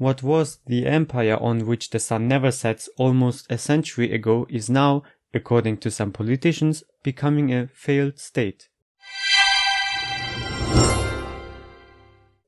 What was the empire on which the sun never sets almost a century ago is now, according to some politicians, becoming a failed state.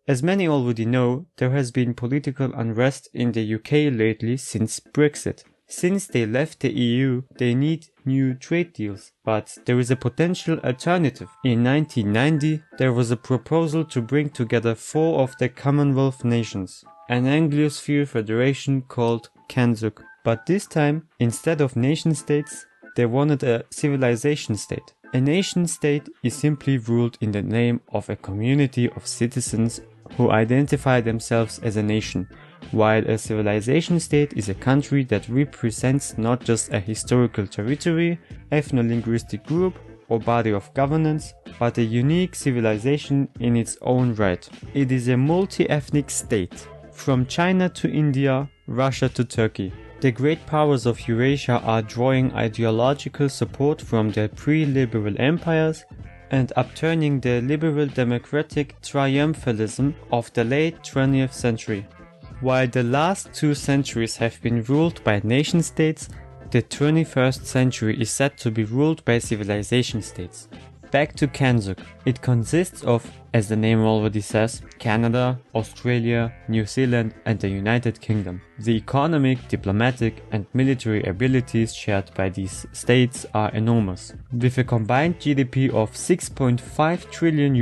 As many already know, there has been political unrest in the UK lately since Brexit. Since they left the EU, they need new trade deals, but there is a potential alternative. In 1990, there was a proposal to bring together 4 of the Commonwealth nations, an Anglosphere federation called CANZUK. But this time, instead of nation states, they wanted a civilization state. A nation state is simply ruled in the name of a community of citizens who identify themselves as a nation, while a civilization state is a country that represents not just a historical territory, ethno-linguistic group, or body of governance, but a unique civilization in its own right. It is a multi-ethnic state, from China to India, Russia to Turkey. The great powers of Eurasia are drawing ideological support from the pre-liberal empires and upturning the liberal democratic triumphalism of the late 20th century. While the last 2 centuries have been ruled by nation states, the 21st century is set to be ruled by civilization states. Back to CANZUK. It consists of, as the name already says, Canada, Australia, New Zealand and the United Kingdom. The economic, diplomatic and military abilities shared by these states are enormous. With a combined GDP of $6.5 trillion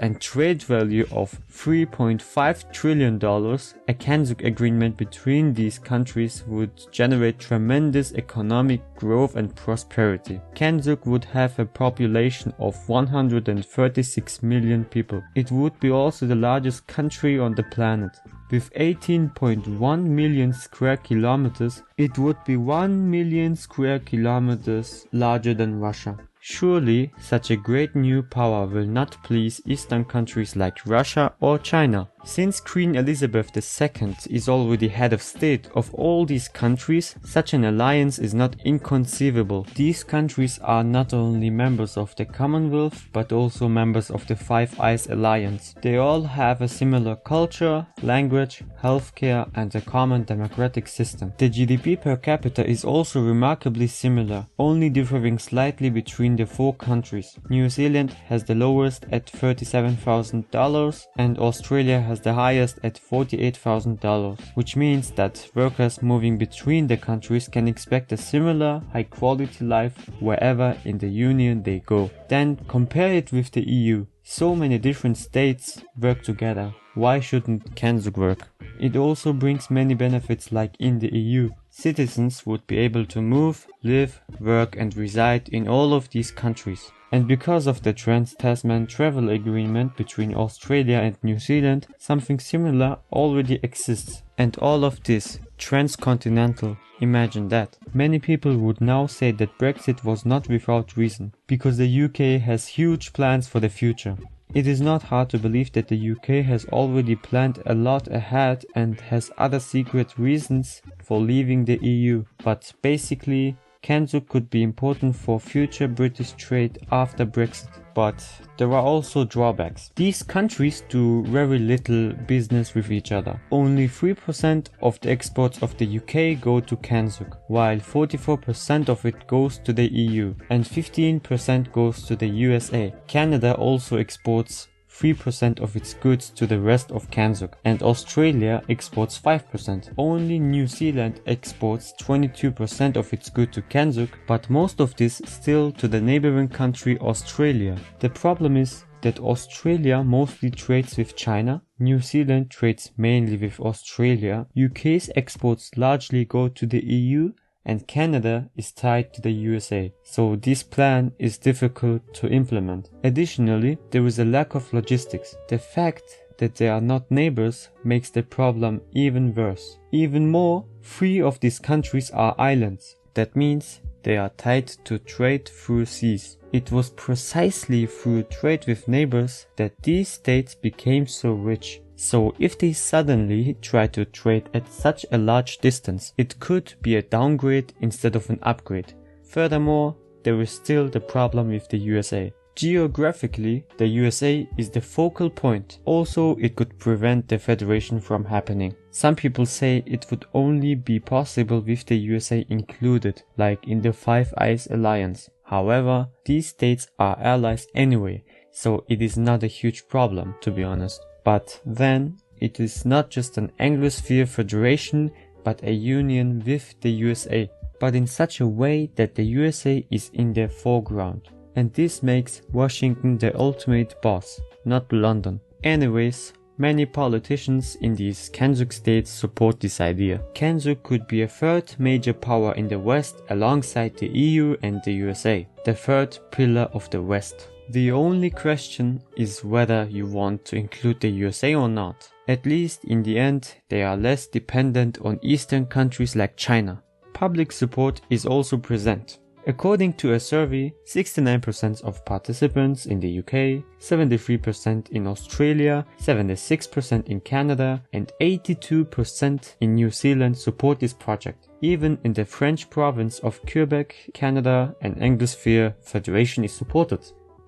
and trade value of $3.5 trillion, a CANZUK agreement between these countries would generate tremendous economic growth and prosperity. CANZUK would have a population of 136 million people. It would be also the largest country on the planet. With 18.1 million square kilometers, it would be 1 million square kilometers larger than Russia. Surely, such a great new power will not please Eastern countries like Russia or China. Since Queen Elizabeth II is already head of state of all these countries, such an alliance is not inconceivable. These countries are not only members of the Commonwealth, but also members of the Five Eyes Alliance. They all have a similar culture, language, healthcare and a common democratic system. The GDP per capita is also remarkably similar, only differing slightly between the 4 countries. New Zealand has the lowest at $37,000 and Australia has the highest at $48,000, which means that workers moving between the countries can expect a similar high quality life wherever in the Union they go. Then compare it with the EU. So many different states work together. Why shouldn't CANZUK work? It also brings many benefits like in the EU. Citizens would be able to move, live, work and reside in all of these countries. And because of the Trans-Tasman Travel Agreement between Australia and New Zealand, something similar already exists. And all of this, transcontinental, imagine that. Many people would now say that Brexit was not without reason, because the UK has huge plans for the future. It is not hard to believe that the UK has already planned a lot ahead and has other secret reasons for leaving the EU, but basically CANZUK could be important for future British trade after Brexit. But there are also drawbacks. These countries do very little business with each other. Only 3% of the exports of the UK go to CANZUK, while 44% of it goes to the EU and 15% goes to the USA. Canada also exports 3% of its goods to the rest of CANZUK, and Australia exports 5%. Only New Zealand exports 22% of its goods to CANZUK, but most of this still to the neighboring country Australia. The problem is that Australia mostly trades with China, New Zealand trades mainly with Australia, UK's exports largely go to the EU, and Canada is tied to the USA, so this plan is difficult to implement. Additionally, there is a lack of logistics. The fact that they are not neighbors makes the problem even worse. Even more, 3 of these countries are islands. That means they are tied to trade through seas. It was precisely through trade with neighbors that these states became so rich. So if they suddenly try to trade at such a large distance, it could be a downgrade instead of an upgrade. Furthermore, there is still the problem with the USA. Geographically, the USA is the focal point. Also, it could prevent the federation from happening. Some people say it would only be possible with the USA included, like in the Five Eyes Alliance. However, these states are allies anyway, so it is not a huge problem, to be honest. But then, it is not just an Anglosphere federation, but a union with the USA, but in such a way that the USA is in the foreground. And this makes Washington the ultimate boss, not London. Anyways, many politicians in these CANZUK states support this idea. CANZUK could be a third major power in the West alongside the EU and the USA, the third pillar of the West. The only question is whether you want to include the USA or not. At least in the end, they are less dependent on Eastern countries like China. Public support is also present. According to a survey, 69% of participants in the UK, 73% in Australia, 76% in Canada, and 82% in New Zealand support this project. Even in the French province of Quebec, Canada, an Anglosphere federation is supported.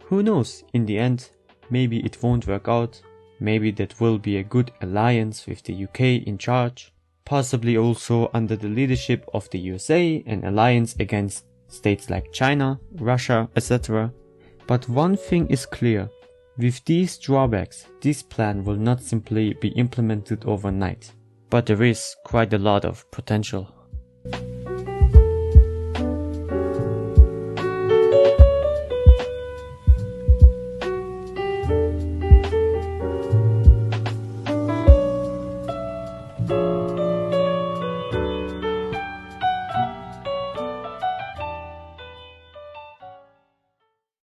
Who knows, in the end, maybe it won't work out, maybe that will be a good alliance with the UK in charge, possibly also under the leadership of the USA, an alliance against states like China, Russia, etc. But one thing is clear, with these drawbacks, this plan will not simply be implemented overnight, but there is quite a lot of potential.